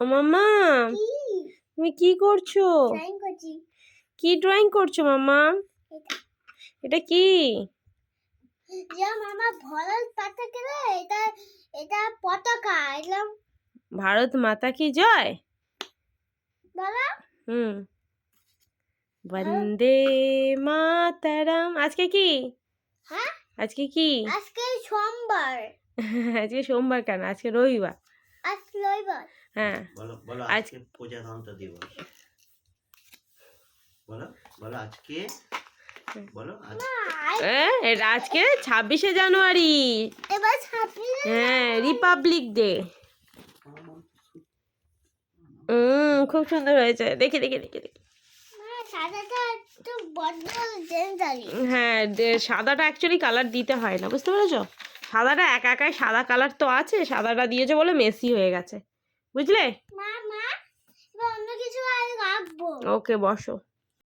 ও মাম্মা, তুমি কি করছো? কি ড্রয়িং করছো মাম্মা? এটা কি? ভারত মাতা কি জয়। বন্দে মাতারাম। আজকে কি? আজকে কি? আজকে সোমবার। আজকে সোমবার কেন? আজকে রবিবার। হ্যাঁ, বলো আজকে প্রজাতন্ত্র দিবস। বলো আজকে, বলো আজকে 26শে জানুয়ারি। এবার 26 হ্যাঁ, রিপাবলিক ডে। খুব সুন্দর হয়েছে। দেখি। সাদাটা একটু বড্ড ডেঞ্জারি। হ্যাঁ, সাদাটা অ্যাকচুয়ালি কালার দিতে হয় না, বুঝতে পেরেছো? সাদাটা একাই সাদা কালার তো আছে, সাদাটা দিয়েছে বলে মেসি হয়ে গেছে, বুঝলে? মা অন্য কিছু রাখবো। ওকে, বসো।